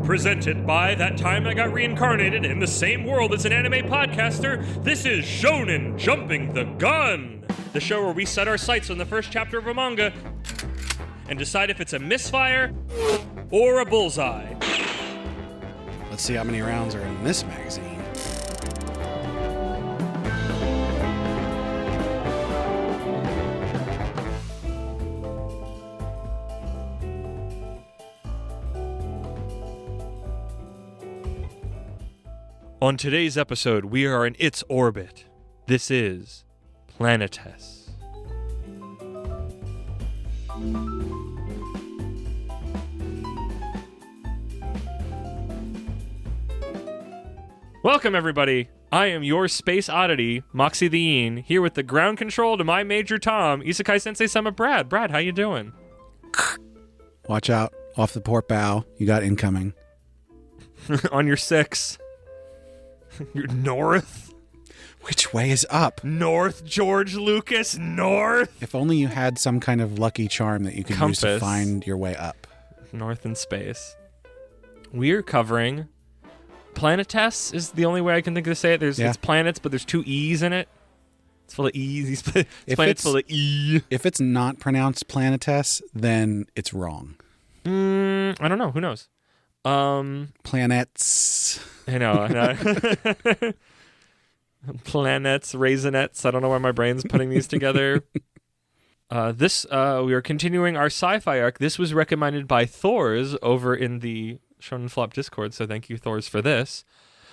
Presented by That Time I Got Reincarnated in the Same World as an Anime Podcaster, this is Shonen Jumping the Gun, the show where we set our sights on the first chapter of a manga and decide if it's a misfire or a bullseye. Let's see how many rounds are in this magazine. On today's episode, we are in its orbit. This is Planetes. Welcome, everybody. I am your space oddity, Moxie the Yin, here with the ground control to my Major Tom, Isekai Sensei Sama Brad. Brad, how you doing? Watch out. Off the port bow. You got incoming. On your 6. You're north? Which way is up? North, George Lucas, north! If only you had some kind of lucky charm that you could use to find your way up. North in space. We're covering Planetes is the only way I can think of to say it. It's planets, but there's 2 E's in it. It's full of E's. Planet's full of E. If it's not pronounced Planetes, then it's wrong. I don't know. Who knows? Planets. I know. Planets, raisinets. I don't know why my brain's putting these together. We are continuing our sci-fi arc. This was recommended by Thors over in the Shonen Flop Discord, so thank you, Thors, for this.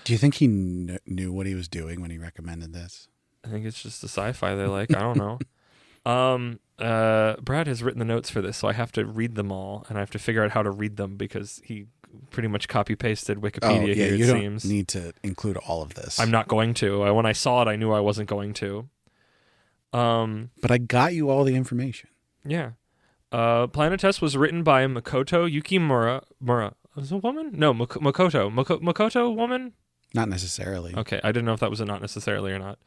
Do you think he knew what he was doing when he recommended this? I think it's just the sci-fi they like. I don't know. Brad has written the notes for this, so I have to read them all, and I have to figure out how to read them because he pretty much copy-pasted Wikipedia here, you seems. Don't need to include all of this. I'm not going to. When I saw it, I knew I wasn't going to. But I got you all the information. Yeah. Planetes was written by Makoto Yukimura. Is it a woman? No, Makoto. Makoto woman? Not necessarily. Okay, I didn't know if that was a not necessarily or not.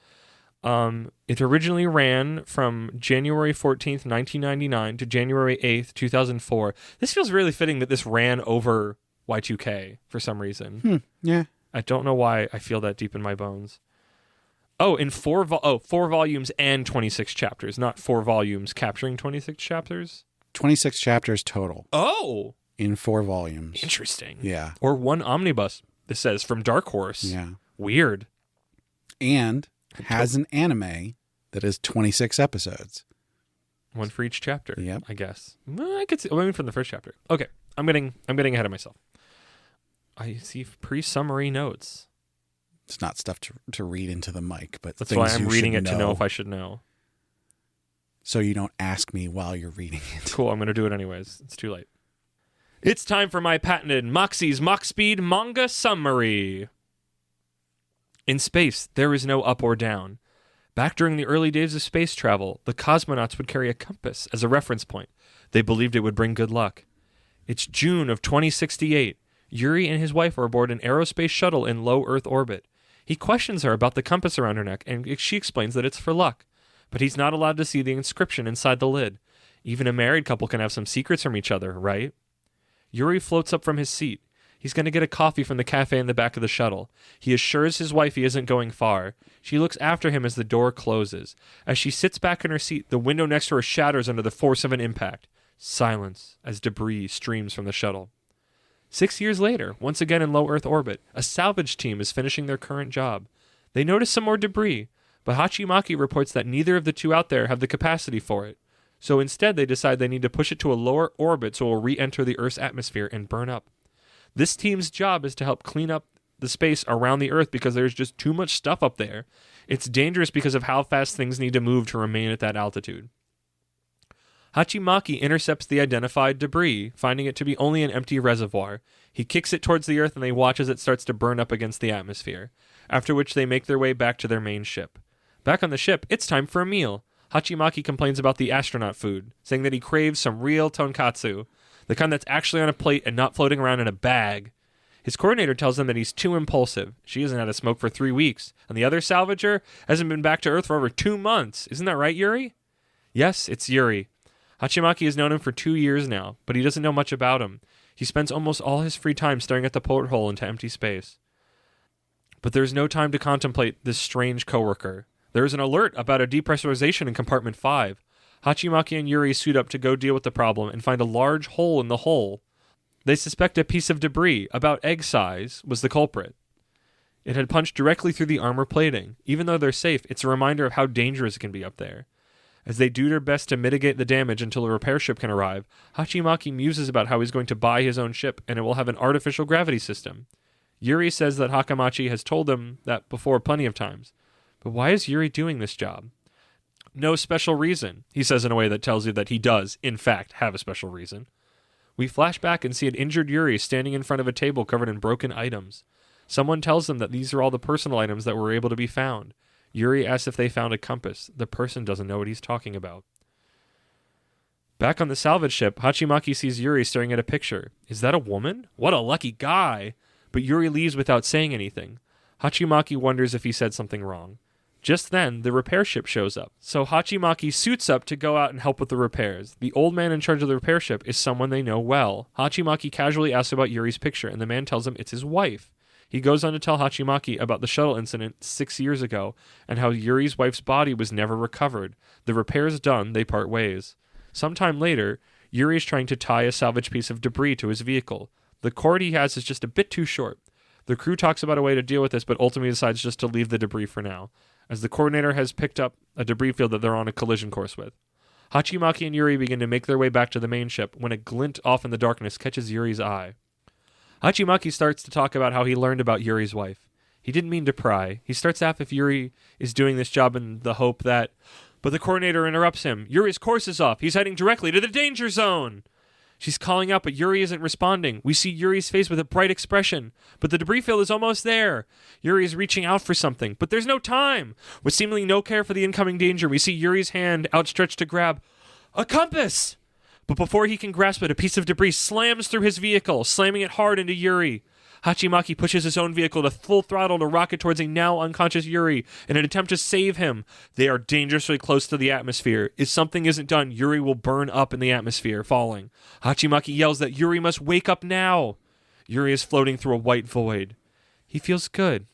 It originally ran from January 14th, 1999 to January 8th, 2004. This feels really fitting that this ran over Y2K for some reason. Yeah. I don't know why I feel that deep in my bones. Oh, in 4 volumes and 26 chapters, not 4 volumes capturing 26 chapters. 26 chapters total. Oh! In 4 volumes. Interesting. Yeah. Or 1 omnibus, this says, from Dark Horse. Yeah. Weird. And has an anime that is 26 episodes. 1 for each chapter, yep. I guess. I could see, from the first chapter. Okay, I'm getting ahead of myself. I see pre-summary notes. It's not stuff to read into the mic, but that's why I'm reading it to know if I should know. So you don't ask me while you're reading it. Cool, I'm going to do it anyways. It's too late. It's time for my patented Moxie's Mock Speed manga summary. In space, there is no up or down. Back during the early days of space travel, the cosmonauts would carry a compass as a reference point. They believed it would bring good luck. It's June of 2068. Yuri and his wife are aboard an aerospace shuttle in low Earth orbit. He questions her about the compass around her neck, and she explains that it's for luck. But he's not allowed to see the inscription inside the lid. Even a married couple can have some secrets from each other, right? Yuri floats up from his seat. He's going to get a coffee from the cafe in the back of the shuttle. He assures his wife he isn't going far. She looks after him as the door closes. As she sits back in her seat, the window next to her shatters under the force of an impact. Silence as debris streams from the shuttle. 6 years later, once again in low Earth orbit, a salvage team is finishing their current job. They notice some more debris, but Hachimaki reports that neither of the two out there have the capacity for it. So instead, they decide they need to push it to a lower orbit so it will re-enter the Earth's atmosphere and burn up. This team's job is to help clean up the space around the Earth because there's just too much stuff up there. It's dangerous because of how fast things need to move to remain at that altitude. Hachimaki intercepts the identified debris, finding it to be only an empty reservoir. He kicks it towards the Earth and they watch as it starts to burn up against the atmosphere, after which they make their way back to their main ship. Back on the ship, it's time for a meal. Hachimaki complains about the astronaut food, saying that he craves some real tonkatsu, the kind that's actually on a plate and not floating around in a bag. His coordinator tells him that he's too impulsive. She hasn't had a smoke for 3 weeks, and the other salvager hasn't been back to Earth for over 2 months. Isn't that right, Yuri? Yes, it's Yuri. Hachimaki has known him for 2 years now, but he doesn't know much about him. He spends almost all his free time staring at the porthole into empty space. But there's no time to contemplate this strange coworker. There is an alert about a depressurization in compartment 5. Hachimaki and Yuri suit up to go deal with the problem and find a large hole in the hull. They suspect a piece of debris, about egg size, was the culprit. It had punched directly through the armor plating. Even though they're safe, it's a reminder of how dangerous it can be up there. As they do their best to mitigate the damage until a repair ship can arrive, Hachimaki muses about how he's going to buy his own ship and it will have an artificial gravity system. Yuri says that Hakamachi has told him that before plenty of times. But why is Yuri doing this job? No special reason, he says in a way that tells you that he does, in fact, have a special reason. We flash back and see an injured Yuri standing in front of a table covered in broken items. Someone tells them that these are all the personal items that were able to be found. Yuri asks if they found a compass. The person doesn't know what he's talking about. Back on the salvage ship, Hachimaki sees Yuri staring at a picture. Is that a woman? What a lucky guy! But Yuri leaves without saying anything. Hachimaki wonders if he said something wrong. Just then, the repair ship shows up. So Hachimaki suits up to go out and help with the repairs. The old man in charge of the repair ship is someone they know well. Hachimaki casually asks about Yuri's picture, and the man tells him it's his wife. He goes on to tell Hachimaki about the shuttle incident 6 years ago, and how Yuri's wife's body was never recovered. The repairs done, they part ways. Sometime later, Yuri is trying to tie a salvaged piece of debris to his vehicle. The cord he has is just a bit too short. The crew talks about a way to deal with this, but ultimately decides just to leave the debris for now, as the coordinator has picked up a debris field that they're on a collision course with. Hachimaki and Yuri begin to make their way back to the main ship when a glint off in the darkness catches Yuri's eye. Hachimaki starts to talk about how he learned about Yuri's wife. He didn't mean to pry. He starts to ask if Yuri is doing this job in the hope that... But the coordinator interrupts him. Yuri's course is off. He's heading directly to the danger zone. She's calling out, but Yuri isn't responding. We see Yuri's face with a bright expression, but the debris field is almost there. Yuri is reaching out for something, but there's no time. With seemingly no care for the incoming danger, we see Yuri's hand outstretched to grab a compass. But before he can grasp it, a piece of debris slams through his vehicle, slamming it hard into Yuri. Hachimaki pushes his own vehicle to full throttle to rocket towards a now unconscious Yuri in an attempt to save him. They are dangerously close to the atmosphere. If something isn't done, Yuri will burn up in the atmosphere, falling. Hachimaki yells that Yuri must wake up now. Yuri is floating through a white void. He feels good.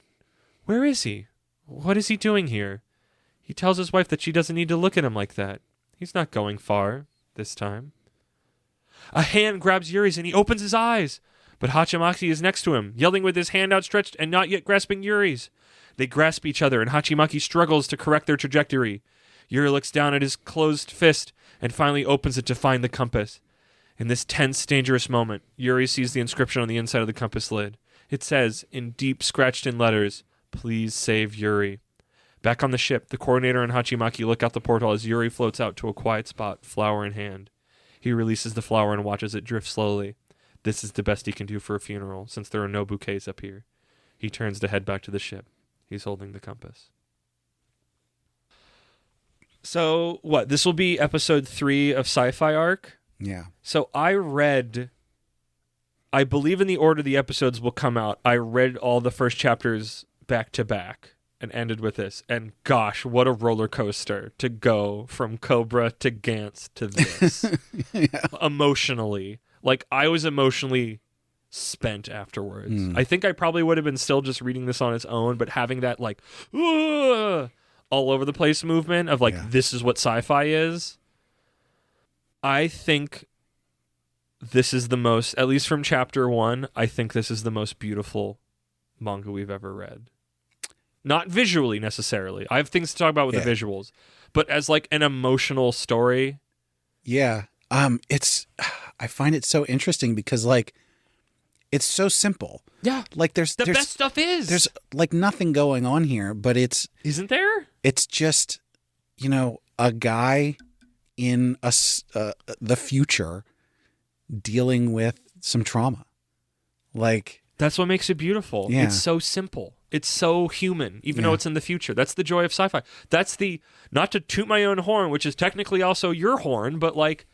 Where is he? What is he doing here? He tells his wife that she doesn't need to look at him like that. He's not going far this time. A hand grabs Yuri's and he opens his eyes. But Hachimaki is next to him, yelling with his hand outstretched and not yet grasping Yuri's. They grasp each other, and Hachimaki struggles to correct their trajectory. Yuri looks down at his closed fist and finally opens it to find the compass. In this tense, dangerous moment, Yuri sees the inscription on the inside of the compass lid. It says, in deep, scratched-in letters, "Please save Yuri." Back on the ship, the coordinator and Hachimaki look out the portal as Yuri floats out to a quiet spot, flower in hand. He releases the flower and watches it drift slowly. This is the best he can do for a funeral, since there are no bouquets up here. He turns to head back to the ship. He's holding the compass. So, what? This will be episode 3 of Sci-Fi Arc? Yeah. So I believe in the order the episodes will come out, I read all the first chapters back to back and ended with this. And gosh, what a roller coaster to go from Cobra to Gantz to this. Yeah. Emotionally. Like, I was emotionally spent afterwards. I think I probably would have been still just reading this on its own, but having that, like, all over the place movement of, like, This is what sci-fi is. I think this is the most, at least from chapter 1, I think this is the most beautiful manga we've ever read. Not visually, necessarily. I have things to talk about with the visuals. But as, like, an emotional story. Yeah. I find it so interesting because, like, it's so simple. Yeah. Like, there's best stuff is. There's, like, nothing going on here, but Isn't there? It's just, you know, a guy in the future dealing with some trauma. Like, that's what makes it beautiful. Yeah. It's so simple. It's so human, even though it's in the future. That's the joy of sci-fi. That's the, not to toot my own horn, which is technically also your horn, but, like,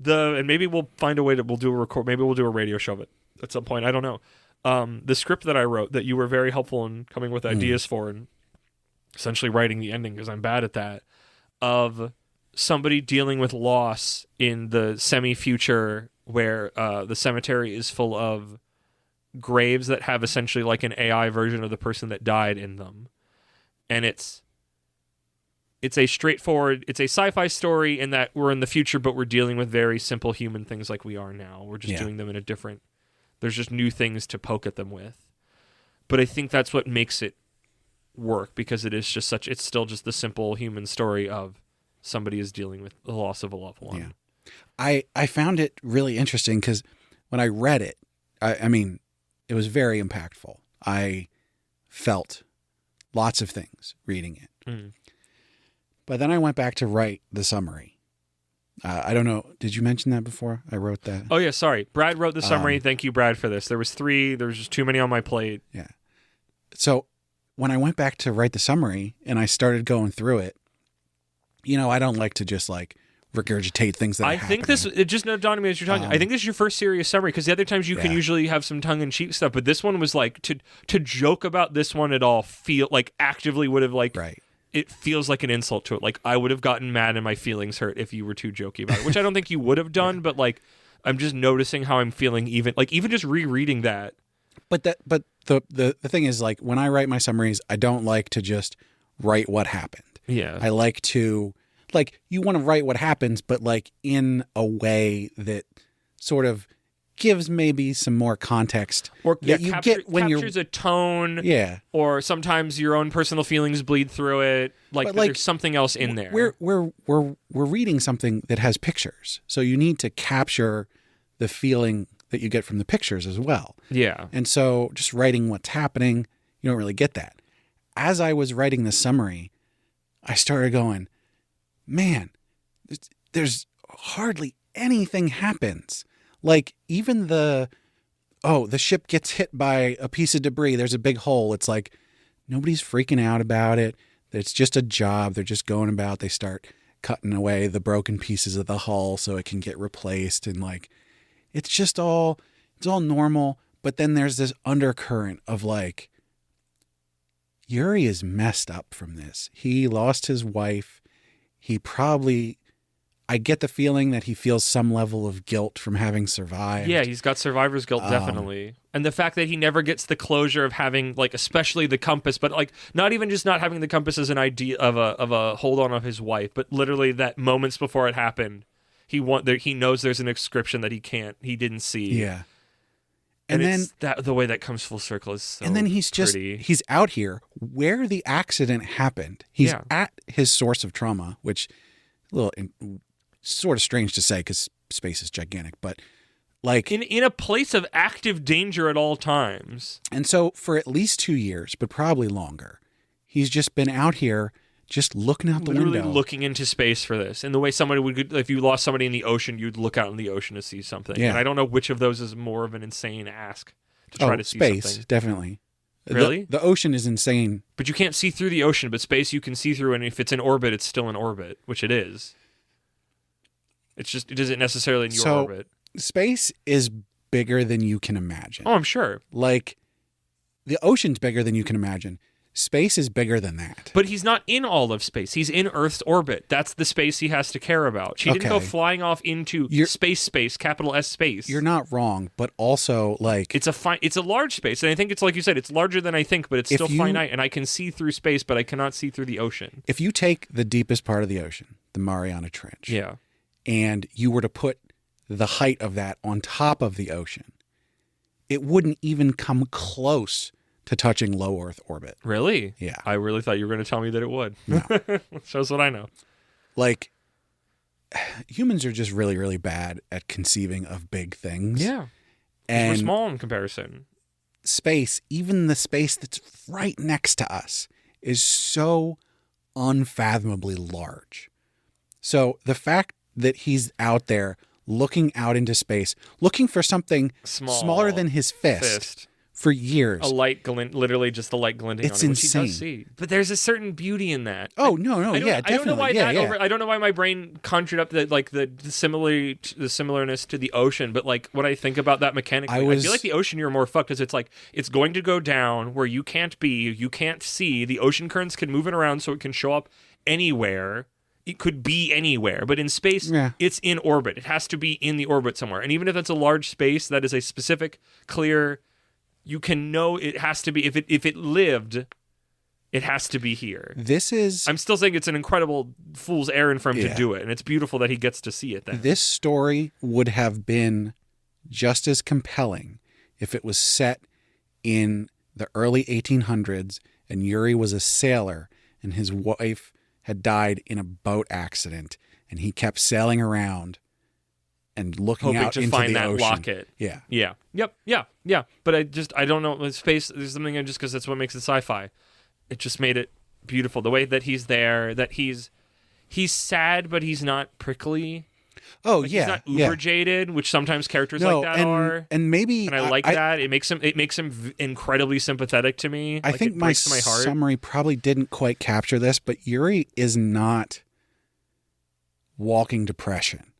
and maybe we'll find a way to, maybe we'll do a radio show of it at some point. I don't know. The script that I wrote that you were very helpful in coming with ideas for and essentially writing the ending, because I'm bad at that, of somebody dealing with loss in the semi-future where the cemetery is full of graves that have essentially like an AI version of the person that died in them. And it's a straightforward, it's a sci-fi story in that we're in the future, but we're dealing with very simple human things like we are now. We're just doing them in a different, there's just new things to poke at them with. But I think that's what makes it work, because it is just it's still just the simple human story of somebody is dealing with the loss of a loved one. Yeah. I found it really interesting because when I read it, I mean, it was very impactful. I felt lots of things reading it. Mm. But then I went back to write the summary. I don't know. Did you mention that before? I wrote that. Oh, yeah. Sorry. Brad wrote the summary. Thank you, Brad, for this. There was 3. There was just too many on my plate. Yeah. So when I went back to write the summary and I started going through it, I don't like to just like regurgitate things that I think this, it just dawned on me as you're talking, I think this is your first serious summary, because the other times you can usually have some tongue-in-cheek stuff, but this one was like, to joke about this one at all, feel like actively would have like, right. It feels like an insult to it. Like I would have gotten mad and my feelings hurt if you were too jokey about it, which I don't think you would have done, but like, I'm just noticing how I'm feeling even just rereading that. But the thing is, like, when I write my summaries, I don't like to just write what happened. Yeah. I like to, like, you want to write what happens, but like in a way that sort of gives maybe some more context, or that you get when captures a tone. Yeah. Or sometimes your own personal feelings bleed through it. Like there's something else in there. We're reading something that has pictures, so you need to capture the feeling that you get from the pictures as well. Yeah. And so just writing what's happening, you don't really get that. As I was writing the summary, I started going, man, there's hardly anything happens. Like even the ship gets hit by a piece of debris. There's a big hole. It's like nobody's freaking out about it. It's just a job. They're just going about. They start cutting away the broken pieces of the hull so it can get replaced. And like, it's all normal. But then there's this undercurrent of like, Yuri is messed up from this. He lost his wife. I get the feeling that he feels some level of guilt from having survived. Yeah, he's got survivor's guilt, definitely. And the fact that he never gets the closure of having, like, especially the compass, but like not even just not having the compass as an idea of a hold on of his wife, but literally that moments before it happened, he knows there's an inscription that he didn't see. Yeah. And then the way that comes full circle is so and then he's pretty. He's out here where the accident happened. He's at his source of trauma, which sort of strange to say because space is gigantic, but like in a place of active danger at all times. And so for at least 2 years, but probably longer, he's just been out here just looking out the window. Looking into space for this. And the way somebody would, if you lost somebody in the ocean, you'd look out in the ocean to see something. Yeah. And I don't know which of those is more of an insane ask to try to see space, something. Definitely. Really? The ocean is insane. But you can't see through the ocean, but space you can see through, and if it's in orbit, it's still in orbit, which it is. It's just, it isn't necessarily in your orbit. Space is bigger than you can imagine. Oh, I'm sure. Like, the ocean's bigger than you can imagine. Space is bigger than that. But he's not in all of space. He's in Earth's orbit. That's the space he has to care about. She didn't go flying off into space, capital S space. You're not wrong, but also, like... It's a large space, and I think it's like you said, it's larger than I think, but it's still finite, and I can see through space, but I cannot see through the ocean. If you take the deepest part of the ocean, the Mariana Trench, yeah, and you were to put the height of that on top of the ocean, it wouldn't even come close to touching low Earth orbit. Really? Yeah. I really thought you were going to tell me that it would. No. Shows what I know. Like, humans are just really, really bad at conceiving of big things. Yeah. And we're small in comparison. Space, even the space that's right next to us, is so unfathomably large. So the fact that he's out there looking out into space, looking for something smaller than his fist. For years. A light glint, literally just the light glinting it's on it, insane. Which he does see. But there's a certain beauty in that. Oh, no, yeah, definitely. I don't know why yeah. I don't know why my brain conjured up the similarness to the ocean, but like when I think about that mechanically, I feel like the ocean you're more fucked because it's like it's going to go down where you can't be, you can't see. The ocean currents can move it around so it can show up anywhere. it could be anywhere, but in space, Yeah. it's in orbit. It has to be in the orbit somewhere. And even if it's a large space that is a specific, clear, you can know it has to be, if it lived, it has to be here. This is... I'm still saying it's an incredible fool's errand for him Yeah. to do it, and it's beautiful that he gets to see it then. This story would have been just as compelling if it was set in the early 1800s and Yuri was a sailor and his wife had died in a boat accident and he kept sailing around and looking Hoping out to into find the that ocean. locket. Yeah. Yeah. Yep. Yeah. Yeah. But I don't know. With space, there's something just because that's what makes it sci-fi. It just made it beautiful. The way that he's there, that he's sad, but he's not prickly. Oh, Like, yeah. He's not uber jaded, which sometimes characters No, like that are. and maybe... And I like that. It makes him incredibly sympathetic to me. I Like, think it my breaks my heart. summary probably didn't quite capture this, but Yuri is not walking depression.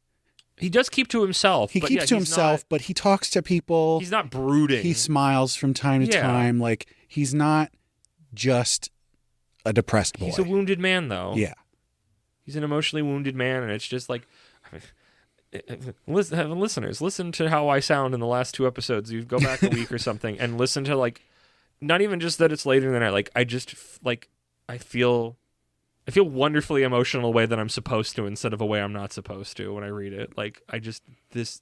He does keep to himself. He but keeps yeah, to he's himself, but he talks to people. He's not brooding. He smiles from time to Yeah. time. Like, he's not just a depressed boy. He's a wounded man, though. Yeah. He's an emotionally wounded man, and it's just like, listeners, listen to how I sound in the last 2 episodes. You go back a week or something and listen to, like, not even just that it's later in the night. Like, I just I feel wonderfully emotional the way that I'm supposed to instead of a way I'm not supposed to when I read it. Like, this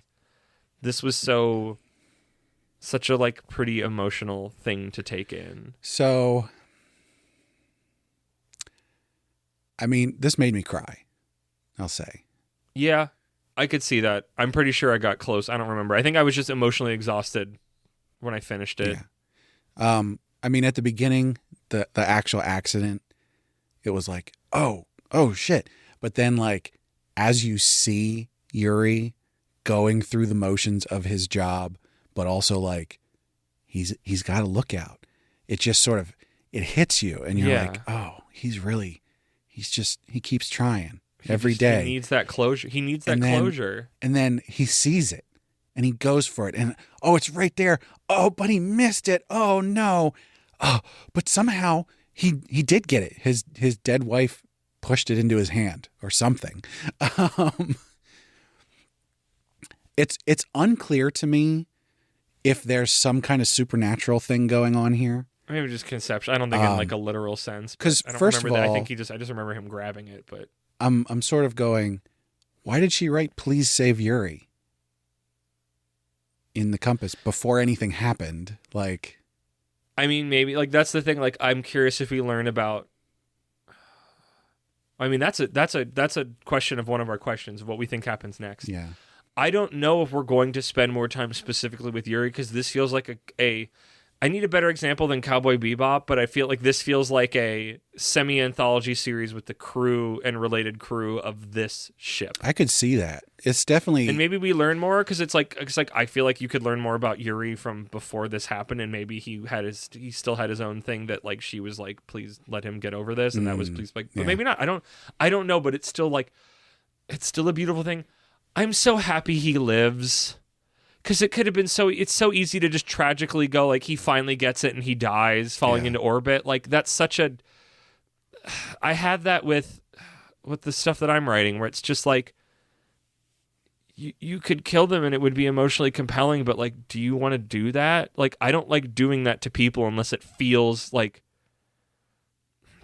was such a like pretty emotional thing to take in. So, I mean, this made me cry, I'll say. Yeah, I could see that. I'm pretty sure I got close. I don't remember. I think I was just emotionally exhausted when I finished it. Yeah. I mean, at the beginning, the actual accident, it was like, oh shit. But then, like, as you see Yuri going through the motions of his job, but also like he's got a lookout. It just sort of, it hits you and you're like, oh, he keeps trying every day. He needs that closure. Closure. And then he sees it and he goes for it. And, oh, it's right there. Oh, but he missed it. Oh, no. Oh, but somehow he did get it. His dead wife pushed it into his hand or something. It's unclear to me if there's some kind of supernatural thing going on here. Maybe just conception. I don't think in like a literal sense. Because I don't first remember of that. all, I just remember him grabbing it. But I'm sort of going, why did she write "Please save Yuri" in the compass before anything happened? Like, I mean, maybe like that's the thing. Like, I'm curious if we learn about. I mean, that's a question of one of our questions of what we think happens next. yeah. I don't know if we're going to spend more time specifically with Yuri because this feels like I need a better example than Cowboy Bebop, but I feel like this feels like a semi-anthology series with the crew and related crew of this ship. I could see that. It's definitely... And maybe we learn more because it's like I feel like you could learn more about Yuri from before this happened, and maybe he still had his own thing that like she was like, please let him get over this, and that was please like, but maybe not. I don't know, but it's still a beautiful thing. I'm so happy he lives. Because it could have been it's so easy to just tragically go like he finally gets it and he dies falling into orbit. Like that's such a, I had that with the stuff that I'm writing where it's just like, you could kill them and it would be emotionally compelling, but like, do you want to do that? Like, I don't like doing that to people unless it feels like,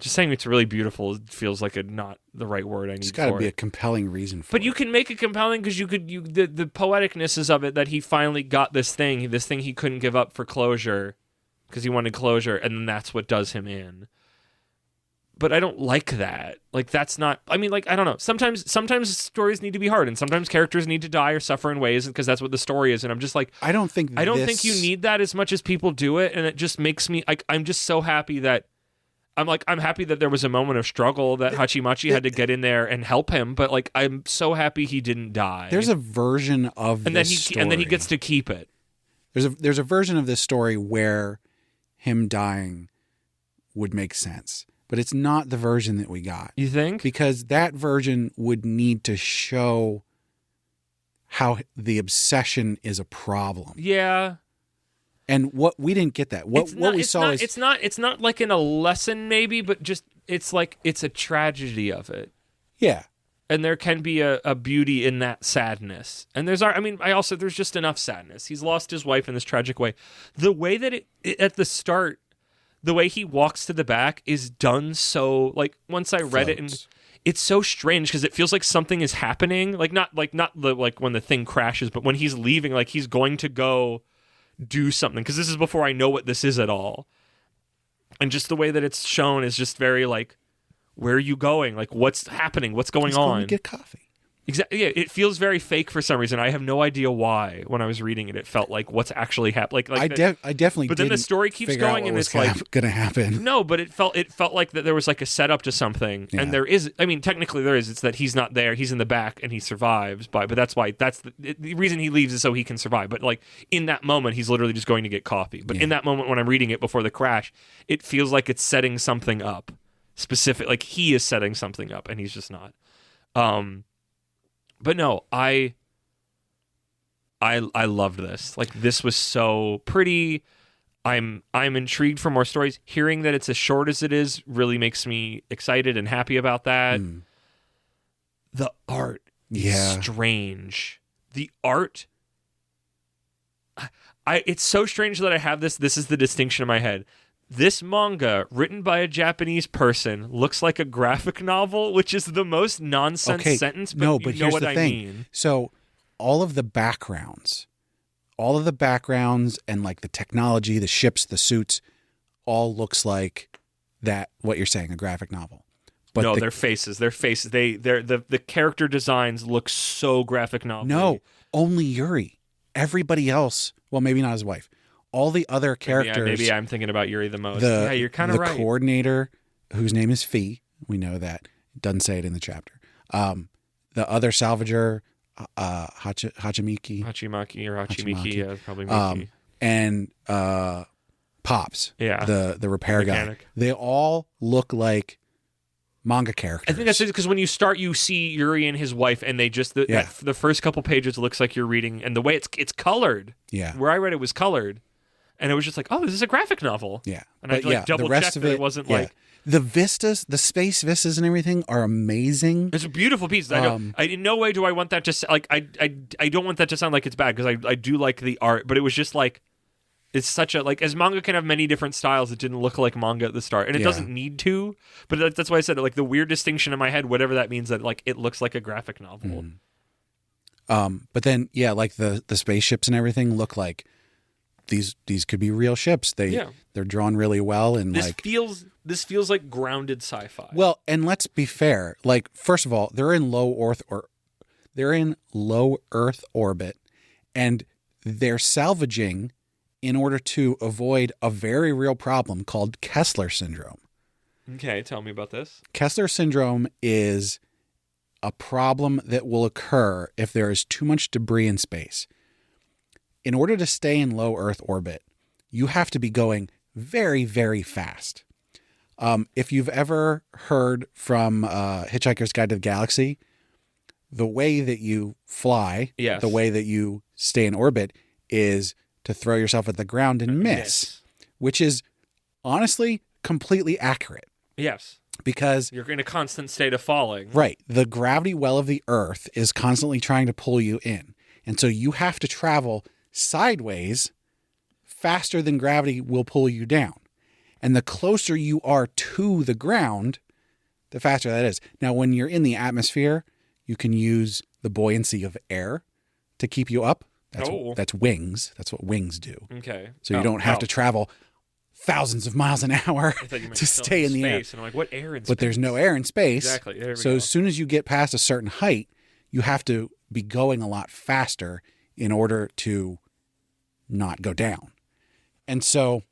just saying it's really beautiful feels like not the right word I need. It's got to be a compelling reason for it. But you can make it compelling because the poeticness of it that he finally got this thing he couldn't give up for closure because he wanted closure, and then that's what does him in. But I don't like that. Like that's not. I mean, like I don't know. Sometimes stories need to be hard, and sometimes characters need to die or suffer in ways because that's what the story is. And I'm just like, I don't think you need that as much as people do it, and it just makes me like I'm just so happy that. I'm happy that there was a moment of struggle that Hachimachi had to get in there and help him, but like I'm so happy he didn't die. There's a version of this story. And then he gets to keep it. There's a version of this story where him dying would make sense, but it's not the version that we got. You think? Because that version would need to show how the obsession is a problem. Yeah. And what we didn't get that. What we saw is it's not like in a lesson maybe, but just it's like it's a tragedy of it. Yeah. And there can be a beauty in that sadness. And there's just enough sadness. He's lost his wife in this tragic way. The way that it at the start, the way he walks to the back is done so, like, once I read it, and it's so strange because it feels like something is happening. Not when the thing crashes, but when he's leaving, like he's going to go do something. Because this is before I know what this is at all. And just the way that it's shown is just very like, where are you going? Like, what's happening? What's going on? Going to get coffee. Exactly. Yeah, it feels very fake for some reason. I have no idea why. When I was reading it, it felt like what's actually happening. I definitely. But then the story keeps going, and it's like going to happen. No, but it felt like that there was like a setup to something, and there is. I mean, technically there is. It's that he's not there. He's in the back, and he survives. But that's why the reason he leaves is so he can survive. But like in that moment, he's literally just going to get coffee. But in that moment, when I'm reading it before the crash, it feels like it's setting something up. Specific, like he is setting something up, and he's just not. But no, I loved this. Like, this was so pretty. I'm intrigued for more stories. Hearing that it's as short as it is really makes me excited and happy about that. The art is strange. The art, it's so strange that I have this. This is the distinction in my head. This manga, written by a Japanese person, looks like a graphic novel, which is the most nonsense sentence, but you know here's what the I thing. mean. So all of the backgrounds and like the technology, the ships, the suits, all looks like that, what you're saying, a graphic novel. But no, their faces, the character designs look so graphic novel. No, only Yuri. Everybody else, well, maybe not his wife. All the other characters. Maybe I'm thinking about Yuri the most. Yeah, you're kind of right. The coordinator, whose name is Fee, we know that. It doesn't say it in the chapter. The other salvager, Hachimaki, yeah, probably Miki. And Pops, the repair mechanic guy. They all look like manga characters. I think that's it, because when you start, you see Yuri and his wife, and they just the first couple pages looks like you're reading, and the way it's colored. Yeah, where I read it was colored. And it was just like, oh, this is a graphic novel. Yeah. And I double checked that it wasn't like... The vistas, the space vistas and everything are amazing. It's a beautiful piece. In no way do I want that to... Like, I don't want that to sound like it's bad, because I do like the art, but it was just like... It's such a... Like, as manga can have many different styles, it didn't look like manga at the start. And it doesn't need to, but that's why I said it. Like, the weird distinction in my head, whatever that means, that like it looks like a graphic novel. But then, like the spaceships and everything look like... These could be real ships. They're drawn really well, and this feels like grounded sci-fi. Well, and let's be fair. Like, first of all, they're in low Earth orbit, and they're salvaging in order to avoid a very real problem called Kessler syndrome. Okay, tell me about this. Kessler syndrome is a problem that will occur if there is too much debris in space. In order to stay in low Earth orbit, you have to be going very, very fast. If you've ever heard from Hitchhiker's Guide to the Galaxy, the way that you fly, the way that you stay in orbit, is to throw yourself at the ground and miss, which is honestly completely accurate. Yes. Because you're in a constant state of falling. Right. The gravity well of the Earth is constantly trying to pull you in. And so you have to travel sideways faster than gravity will pull you down. And the closer you are to the ground, the faster that is. Now, when you're in the atmosphere, you can use the buoyancy of air to keep you up. That's wings. That's what wings do. Okay. So you don't have to travel thousands of miles an hour to stay in the air. And I'm like, what air in space? But there's no air in space. Exactly. There we so go. As soon as you get past a certain height, you have to be going a lot faster in order to not go down. And so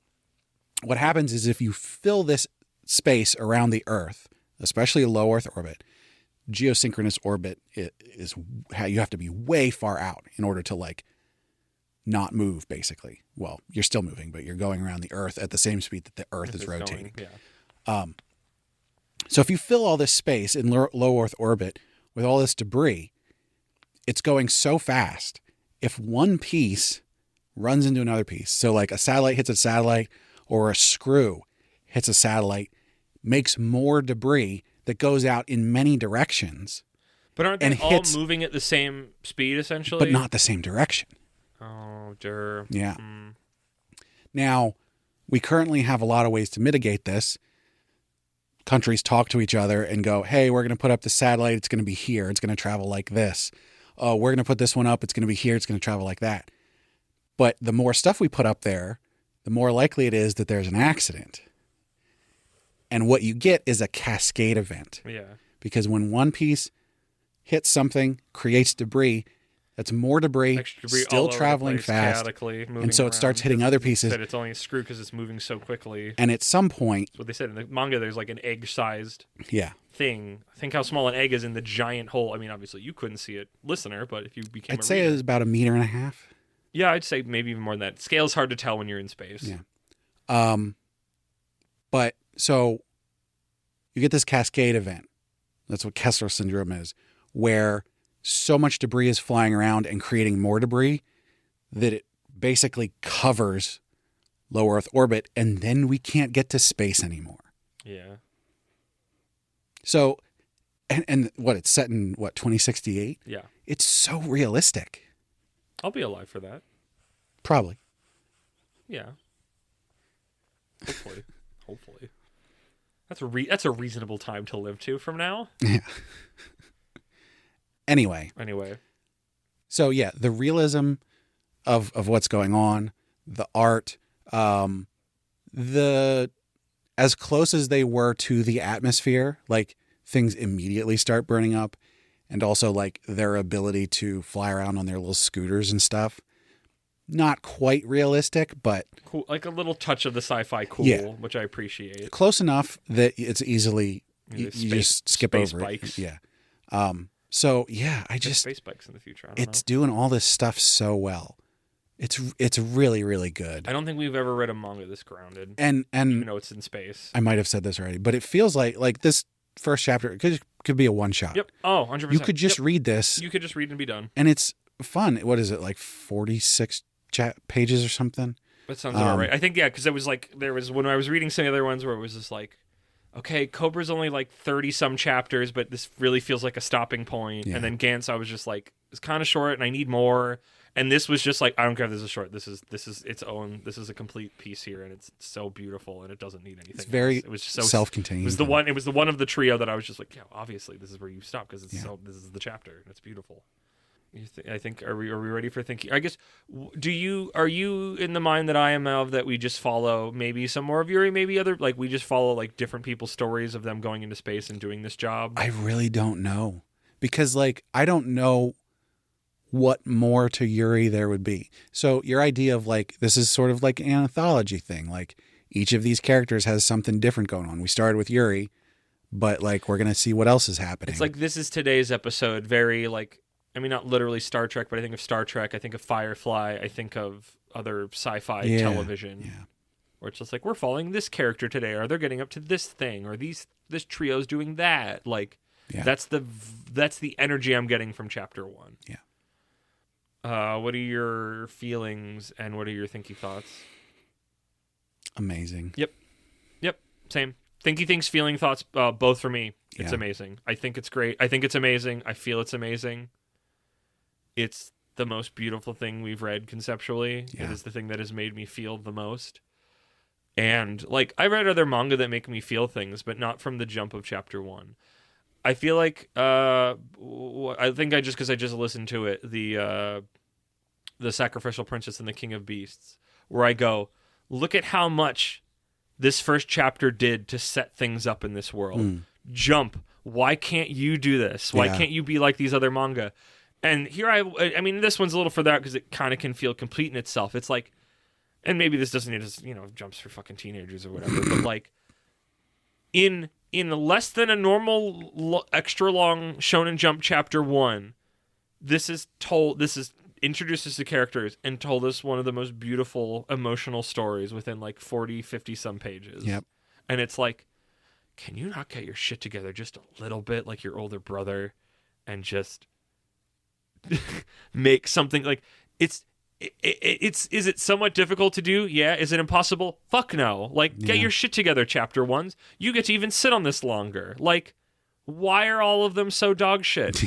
what happens is if you fill this space around the Earth, especially a low Earth orbit, geosynchronous orbit is how you have to be way far out in order to like not move, basically. Well, you're still moving, but you're going around the Earth at the same speed that the Earth is rotating. So if you fill all this space in low Earth orbit with all this debris, it's going so fast. If one piece runs into another piece, so like a satellite hits a satellite or a screw hits a satellite, makes more debris that goes out in many directions, But aren't they and all hits- moving at the same speed, essentially? but not the same direction. Oh, dear. Yeah. Now, we currently have a lot of ways to mitigate this. Countries talk to each other and go, hey, we're going to put up the satellite. It's going to be here. It's going to travel like this. Oh, we're going to put this one up. It's going to be here. It's going to travel like that. But the more stuff we put up there, the more likely it is that there's an accident. And what you get is a cascade event. Yeah. Because when one piece hits something, creates debris, that's more debris, Extra debris still all over the traveling place, fast. chaotically moving And so it around. starts hitting other pieces. Said it's only a screw because it's moving so quickly. And at some point, That's what they said in the manga. There's like an egg-sized yeah, thing. Think how small an egg is in the giant hole. I mean, obviously you couldn't see it, listener, but if you became I'd a say reader, it's about 1.5 meters. yeah, I'd say maybe even more than that. Scale's hard to tell when you're in space. Yeah. But so you get this cascade event. That's what Kessler syndrome is, where so much debris is flying around and creating more debris that it basically covers low Earth orbit, and then we can't get to space anymore. Yeah. So, and what, it's set in, 2068? Yeah. It's so realistic. I'll be alive for that. Probably. Yeah. Hopefully. Hopefully. That's a reasonable time to live to from now. Yeah. Anyway. So yeah, the realism of what's going on, the art, the as close as they were to the atmosphere, like things immediately start burning up, and also like their ability to fly around on their little scooters and stuff. Not quite realistic, but Cool, like a little touch of the sci-fi cool, Yeah. which I appreciate. close enough that it's easily you just skip space over bikes. it. Yeah. So yeah, I There's just space bikes in the future. I don't it's doing all this stuff so well. It's really, really good. know. I don't think we've ever read a manga this grounded. And Even though it's in space. I might have said this already, but it feels like this first chapter could be a one shot. Yep. Oh, 100%. You could just read this, You could just read and be done. and it's fun. What is it, like 46 pages or something? That sounds about right. I think, yeah, because it was like, there was, when I was reading some of the other ones where it was just like, okay, Cobra's only like 30-some chapters, but this really feels like a stopping point. Yeah. And then Gantz, I was just like, it's kind of short and I need more. And this was just like, I don't care if this is short. This is its own, this is a complete piece here, and it's so beautiful, and it doesn't need anything. It's very else. It was just so self-contained. It was the one. It was the one of the trio that I was just like, yeah, obviously this is where you stop because it's Yeah. this is the chapter, and it's beautiful. I think are we ready for thinking? I guess are you in the mind that I am of, that we just follow maybe some more of Yuri, maybe other, like we just follow like different people's stories of them going into space and doing this job? I really don't know, because like I don't know what more to Yuri there would be. So your idea of like, this is sort of like an anthology thing. Like each of these characters has something different going on. We started with Yuri, but like we're going to see what else is happening. It's like, this is today's episode. Very like, I mean, not literally Star Trek, but I think of Star Trek. I think of Firefly. I think of other sci-fi television. Yeah. Where it's just like, we're following this character today, or they're getting up to this thing, or this trio's doing that. Like, Yeah. that's the energy I'm getting from chapter 1. Yeah. What are your feelings and what are your thinky thoughts? Amazing. Yep. Same. Thinky things, feeling thoughts, both for me. It's Yeah. amazing. I think it's great. I think it's amazing. I feel it's amazing. It's the most beautiful thing we've read conceptually. Yeah. It is the thing that has made me feel the most. And like, I read other manga that make me feel things, but not from the jump of chapter 1. I feel like I think because I just listened to it, the Sacrificial Princess and the King of Beasts, where I go, look at how much this first chapter did to set things up in this world. Jump. Why can't you do this? Why Yeah. can't you be like these other manga? And here I mean, this one's a little further out because it kind of can feel complete in itself. It's like, and maybe this doesn't need jumps for fucking teenagers or whatever, but like in less than a normal extra long Shonen Jump chapter 1, this introduces the characters and told us one of the most beautiful emotional stories within like 40, 50 some pages. Yep. And it's like, can you not get your shit together just a little bit like your older brother and just make something like is it somewhat difficult to do? Yeah. Is it impossible? Fuck no. Like, get your shit together, chapter 1s. You get to even sit on this longer. Like, Why are all of them so dog shit?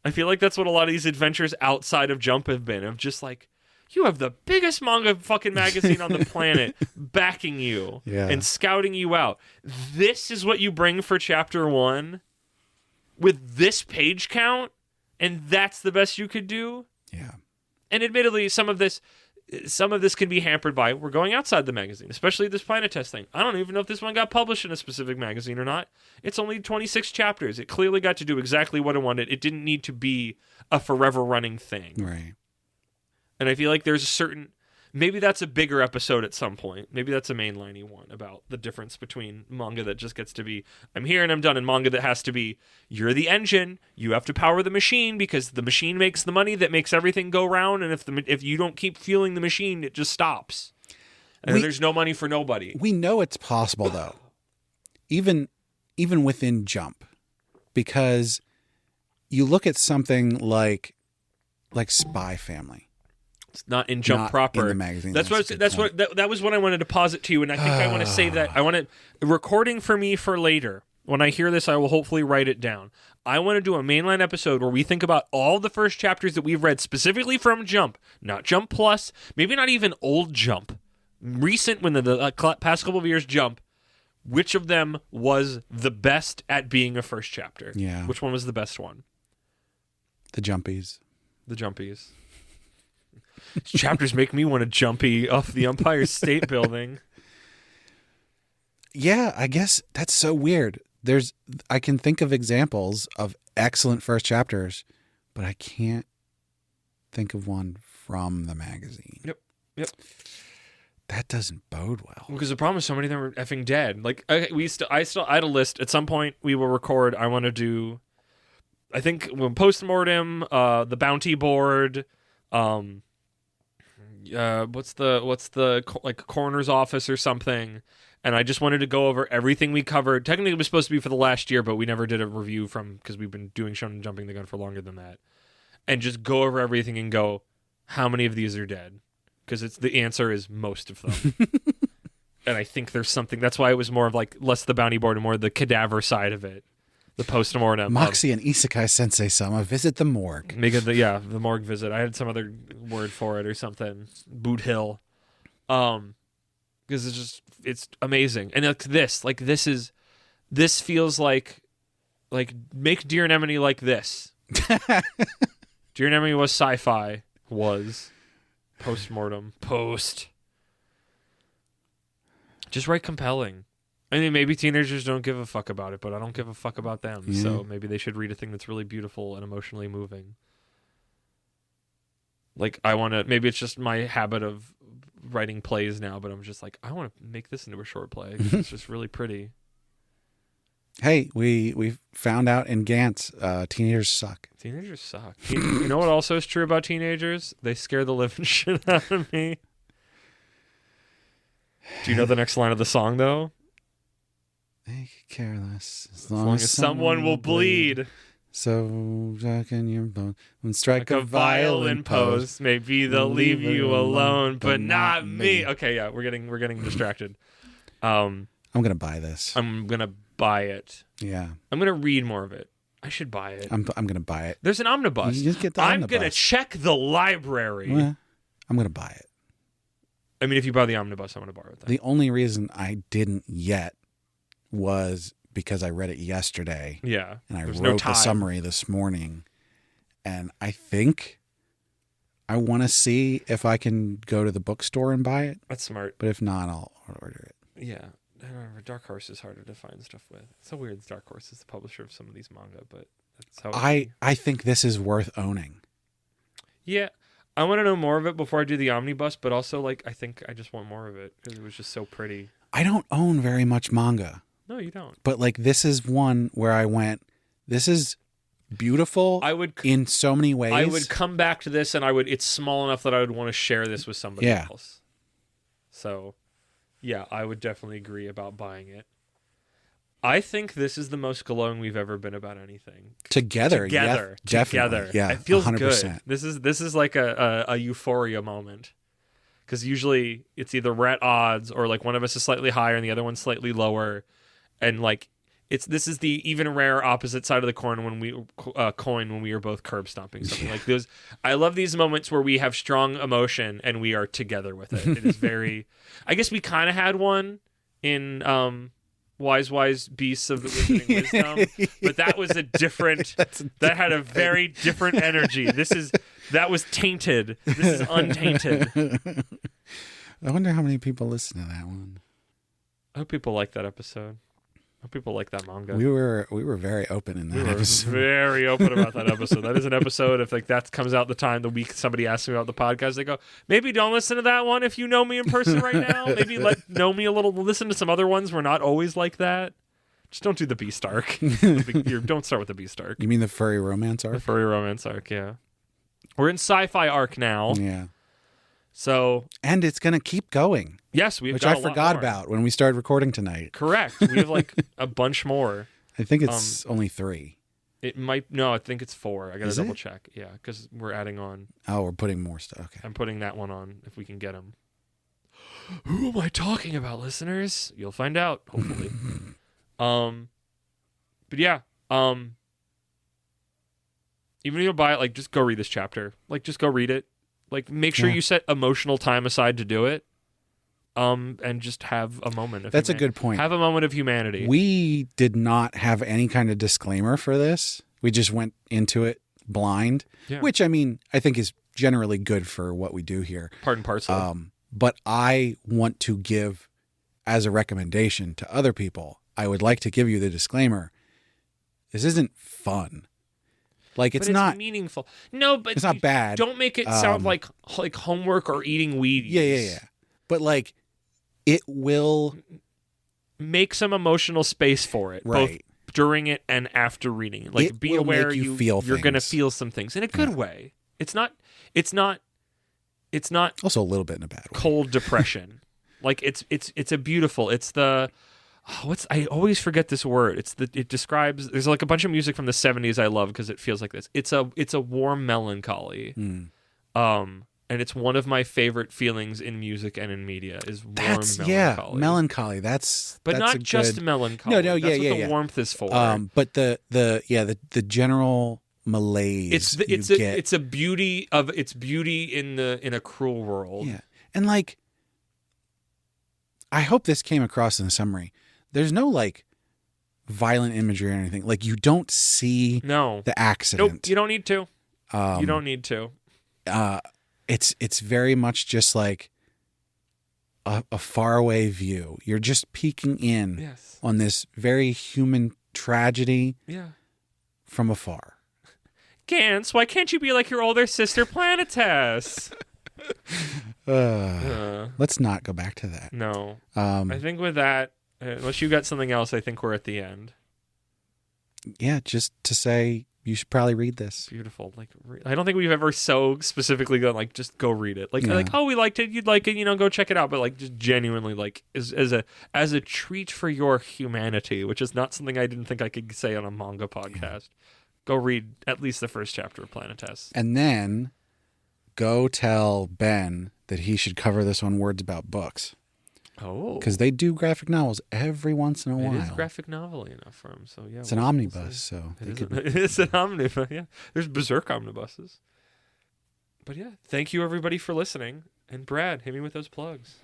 I feel like that's what a lot of these adventures outside of Jump have been. Of just like, you have the biggest manga fucking magazine on the planet backing you and scouting you out. This is what you bring for chapter 1 with this page count, and that's the best you could do? Yeah. And admittedly, some of this can be hampered by we're going outside the magazine, especially this Planet Test thing. I don't even know if this one got published in a specific magazine or not. It's only 26 chapters. It clearly got to do exactly what it wanted. It didn't need to be a forever running thing. Right. And I feel like there's a certain... Maybe that's a bigger episode at some point. Maybe that's a mainliney one about the difference between manga that just gets to be, I'm here and I'm done, and manga that has to be, you're the engine, you have to power the machine because the machine makes the money that makes everything go round, and if you don't keep fueling the machine, it just stops. And there's no money for nobody. We know it's possible, though. Even within Jump. Because you look at something like Spy Family. It's not in Jump proper. In the magazine. That was what I wanted to posit to you, and I think I want to save that. I want it recording for me for later. When I hear this, I will hopefully write it down. I want to do a mainline episode where we think about all the first chapters that we've read specifically from Jump, not Jump Plus, maybe not even old Jump, recent when the past couple of years Jump. Which of them was the best at being a first chapter? Yeah. Which one was the best one? The Jumpies. The Jumpies. Chapters make me want to jumpy off the Empire State Building. Yeah, I guess that's so weird. I can think of examples of excellent first chapters, but I can't think of one from the magazine. Yep. That doesn't bode well. Because the problem is so many of them are effing dead. Like I had a list. At some point we will record. I want to do, I think, postmortem, the bounty board, what's the like coroner's office or something, and I just wanted to go over everything we covered. Technically it was supposed to be for the last year, but we never did a review because we've been doing Shonen Jumping the Gun for longer than that, and just go over everything and go, how many of these are dead? Because the answer is most of them. And I think there's something, that's why it was more of like less the bounty board and more the cadaver side of it. The postmortem. Moxie and Isekai Sensei Sama visit the morgue. The morgue visit. I had some other word for it or something. Boot Hill. Because it's amazing. And this feels like make Dear Anemone like this. Dear Anemone was sci-fi. Was postmortem. Just write compelling. I mean, maybe teenagers don't give a fuck about it, but I don't give a fuck about them. Yeah. So maybe they should read a thing that's really beautiful and emotionally moving. Like, maybe it's just my habit of writing plays now, but I'm just like, I want to make this into a short play. It's just really pretty. Hey, we found out in Gantz, teenagers suck. Teenagers suck. You know what also is true about teenagers? They scare the living shit out of me. Do you know the next line of the song, though? They could care less as long as someone will bleed. So darken your bone and strike like a violin pose. Maybe they'll leave you alone, but not me. Okay, yeah, we're getting distracted. I'm gonna buy this. I'm gonna buy it. Yeah. I'm gonna read more of it. I should buy it. I'm gonna buy it. There's an omnibus. You just get the I'm omnibus. gonna check the library. Well, I'm gonna buy it. I mean, if you buy the omnibus, I'm gonna borrow it. Then. The only reason I didn't yet was because I read it yesterday. Yeah. And I wrote the summary this morning. And I think I want to see if I can go to the bookstore and buy it. That's smart. But if not, I'll order it. Yeah. I remember Dark Horse is harder to find stuff with. It's so weird Dark Horse is the publisher of some of these manga, but that's how I think this is worth owning. Yeah. I want to know more of it before I do the omnibus, but also, like, I think I just want more of it because it was just so pretty. I don't own very much manga. No, you don't. But, like, this is one where I went, this is beautiful in so many ways. I would come back to this, and it's small enough that I would want to share this with somebody else. So, yeah, I would definitely agree about buying it. I think this is the most glowing we've ever been about anything. Together. Together. Yeah, it feels 100%. good. This is like a euphoria moment. Because usually it's either we're at odds or like one of us is slightly higher and the other one's slightly lower. And like this is the even rare opposite side of the coin when we are both curb stomping something like those. I love these moments where we have strong emotion and we are together with it. It is very. I guess we kind of had one in Wise Beasts of the Wizarding Wisdom, but that was a different. That had a very different energy. That was tainted. This is untainted. I wonder how many people listen to that one. I hope people like that episode. I hope people like that manga. We were very open in that episode. Very open about that episode. That is an episode. If like that comes out the week somebody asks me about the podcast, they go, maybe don't listen to that one if you know me in person right now. Maybe know me a little. Listen to some other ones. We're not always like that. Just don't do the Beast arc. Don't start with the Beast arc. You mean the furry romance arc? The furry romance arc. Yeah. We're in sci-fi arc now. Yeah. So. And it's gonna keep going. Yes, which I forgot about when we started recording tonight. Correct. We have like a bunch more. I think it's only 3. It might. No, I think it's 4. I gotta double check. Yeah, because we're adding on. Oh, we're putting more stuff. Okay. I'm putting that one on if we can get him. Who am I talking about, listeners? You'll find out, hopefully. But yeah. Even if you buy it, like just go read this chapter. Like just go read it. Like make sure you set emotional time aside to do it. And just have a moment of That's a good point. Have a moment of humanity. We did not have any kind of disclaimer for this. We just went into it blind, which I mean, I think is generally good for what we do here. Part and parcel. But I want to give as a recommendation to other people, I would like to give you the disclaimer. This isn't fun. Like it's not meaningful. No, but it's not bad. Don't make it sound like homework or eating Wheaties. Yeah. But like it will make some emotional space for it, both during it and after reading it. Like be aware you're going to feel some things in a good way. It's not also a little bit in a bad way. Cold depression. Like it's a beautiful. It's the I always forget this word. It describes. There's like a bunch of music from the 70s I love because it feels like this. It's a warm melancholy. And it's one of my favorite feelings in music and in media is warm melancholy. Yeah, melancholy. That's not just melancholy. No, that's what the warmth is for. But the general malaise. It's a beauty in a cruel world. Yeah, and like, I hope this came across in the summary. There's no like violent imagery or anything. Like you don't see the accident. Nope, you don't need to. You don't need to. It's very much just like a faraway view. You're just peeking in on this very human tragedy from afar. Gans, why can't you be like your older sister Planetes? Let's not go back to that. No. I think with that, unless you got something else, I think we're at the end. Yeah, just to say you should probably read this. Beautiful. Like, I don't think we've ever so specifically gone like, just go read it. Like, oh, we liked it. You'd like it. Go check it out. But like, just genuinely, like, as a treat for your humanity, which is not something I didn't think I could say on a manga podcast. Go read at least the first chapter of Planetes, and then go tell Ben that he should cover this on Words About Books. Oh, because they do graphic novels every once in a while. It is graphic novel enough for him, so yeah. It's an omnibus, so it's an omnibus. Yeah, there's Berserk omnibuses. But yeah, thank you everybody for listening. And Brad, hit me with those plugs.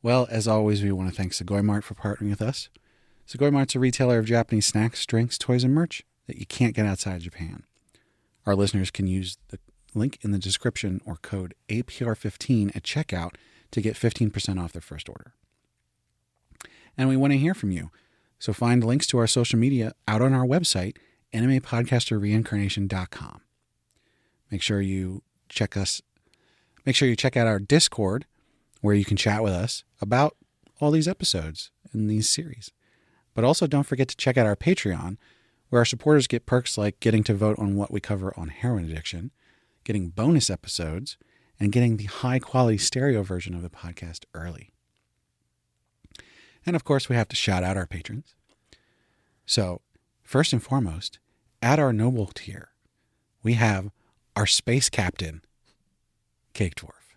Well, as always, we want to thank Sugoi Mart for partnering with us. Sugoi Mart's a retailer of Japanese snacks, drinks, toys, and merch that you can't get outside Japan. Our listeners can use the link in the description or code APR15 at checkout to get 15% off their first order. And we want to hear from you. So find links to our social media out on our website, animepodcasterreincarnation.com. Make sure you check out our Discord, where you can chat with us about all these episodes in these series. But also don't forget to check out our Patreon, where our supporters get perks like getting to vote on what we cover on heroin addiction, getting bonus episodes, and getting the high-quality stereo version of the podcast early. And of course, we have to shout out our patrons. So, first and foremost, at our noble tier, we have our space captain, Cake Dwarf.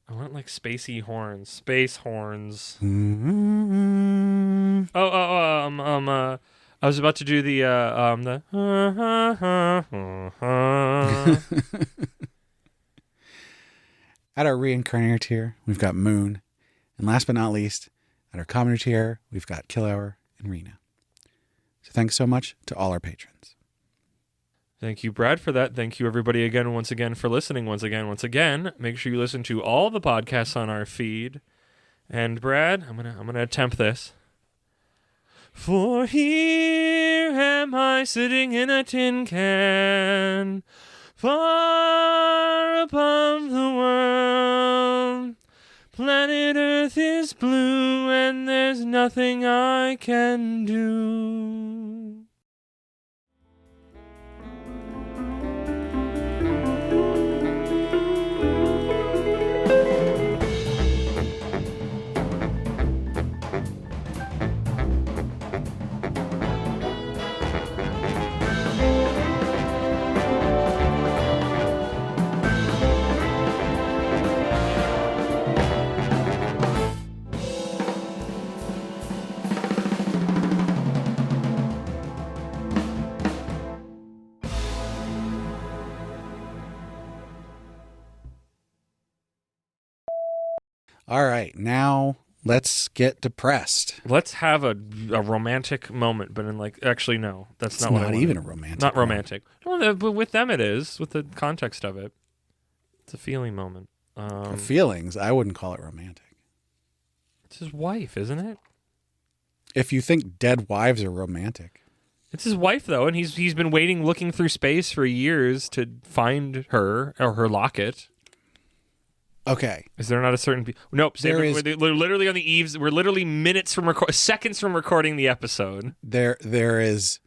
I want like spacey horns, space horns. Mm-hmm. I was about to do the At our reincarnator tier, we've got Moon. And last but not least, at our commoner tier, we've got Kill Hour and Rena. So thanks so much to all our patrons. Thank you, Brad, for that. Thank you, everybody, once again, for listening. Once again. Make sure you listen to all the podcasts on our feed. And Brad, I'm gonna attempt this. For here am I sitting in a tin can, far above the world. Planet Earth is blue and there's nothing I can do. All right, now let's get depressed. Let's have a romantic moment, but actually, no, that's It's not what I not wanted. even a romantic. Not romantic. Well, but with them it is, with the context of it. It's a feeling moment. Feelings, I wouldn't call it romantic. It's his wife, isn't it? If you think dead wives are romantic. It's his wife, though, and he's been waiting, looking through space for years to find her, or her locket. Okay. Is there not a certain... Nope. There is... We're literally on the eaves. We're literally minutes from... seconds from recording the episode. There is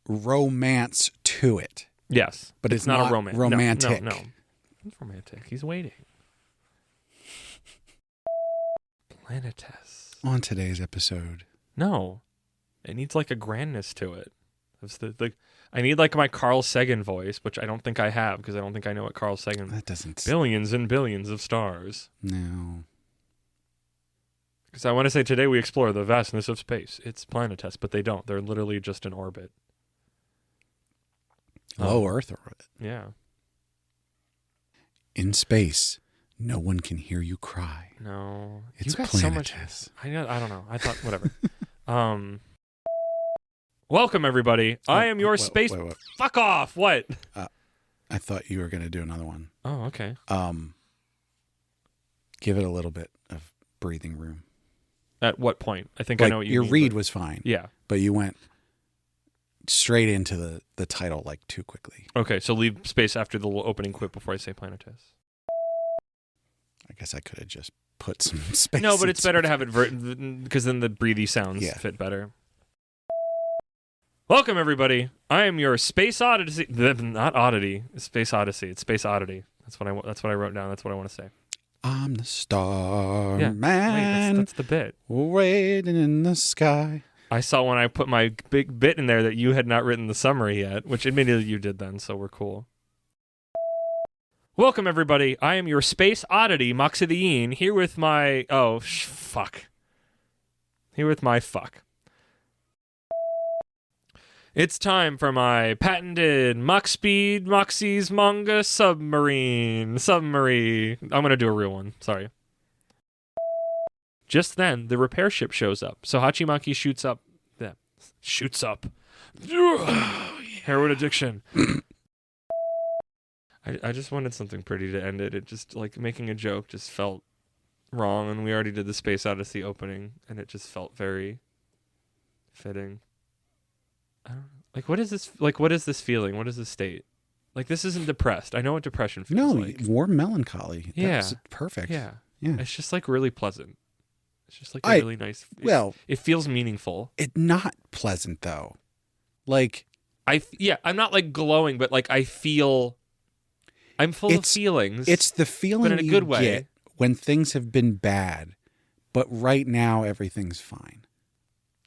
romance to it. Yes. But it's not a romance. romantic. No. It's romantic. He's waiting. Planetes. On today's episode. No. It needs like a grandness to it. I need like my Carl Sagan voice, which I don't think I have because I don't think I know what Carl Sagan... That doesn't... Billions and billions of stars. No. Because I want to say today we explore the vastness of space. It's planetes, but they don't. They're literally just in orbit. Low Earth orbit. Yeah. In space, no one can hear you cry. No. It's you got planetes. so much... I don't know. I thought, whatever. Welcome, everybody. I am your space... Wait. Fuck off! What? I thought you were going to do another one. Oh, okay. Give it a little bit of breathing room. At what point? I think I know what you your mean. Your read was fine. Yeah. But you went straight into the title like too quickly. Okay, so leave space after the little opening quip before I say planetes. I guess I could have just put some space. No, but it's better to have it because then the breathy sounds fit better. Welcome, everybody. I am your Space Odyssey. Not Oddity. It's Space Odyssey. It's Space Oddity. That's what I wrote down. That's what I want to say. I'm the star Wait, man. that's the bit. Waiting in the sky. I saw when I put my big bit in there that you had not written the summary yet, which admittedly you did then, so we're cool. Welcome, everybody. I am your Space Oddity, Moxidine, here with my... fuck. Here with my fuck. It's time for my patented Mach Speed Moxie's Manga Submarine. I'm going to do a real one. Sorry. Just then, the repair ship shows up. So Hachimaki shoots up. Yeah. Shoots up. Heroin addiction. I just wanted something pretty to end it. It just, like, making a joke just felt wrong. And we already did the Space Odyssey opening. And it just felt very fitting. I don't know. Like, what is this? Like, what is this feeling? What is this state? Like, this isn't depressed. I know what depression feels like. Warm melancholy. That's perfect. Yeah. Yeah. It's just like really pleasant. It's just like really nice. It feels meaningful. It's not pleasant though. Like, I'm not like glowing, but like I'm full of feelings. It's the feeling but in a good way. Get when things have been bad, but right now everything's fine.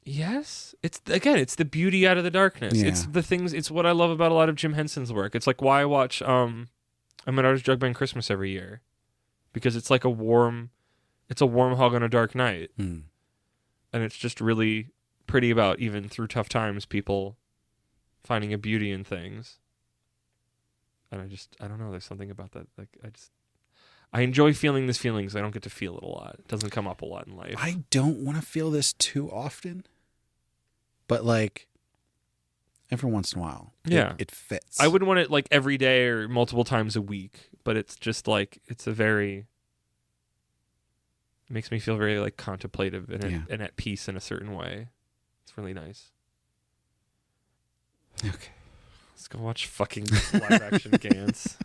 Yes. It's the beauty out of the darkness. Yeah. It's the things, it's what I love about a lot of Jim Henson's work. It's like why I watch I'm an Artist Jug Band Christmas every year. Because it's like a warm hug on a dark night. Mm. And it's just really pretty about even through tough times, people finding a beauty in things. And I don't know. There's something about that. Like, I enjoy feeling these feelings. I don't get to feel it a lot. It doesn't come up a lot in life. I don't want to feel this too often, but like every once in a while, it fits. I wouldn't want it like every day or multiple times a week, but it's just like, it makes me feel very like contemplative and at peace in a certain way. It's really nice. Okay. Let's go watch fucking live action Gantz.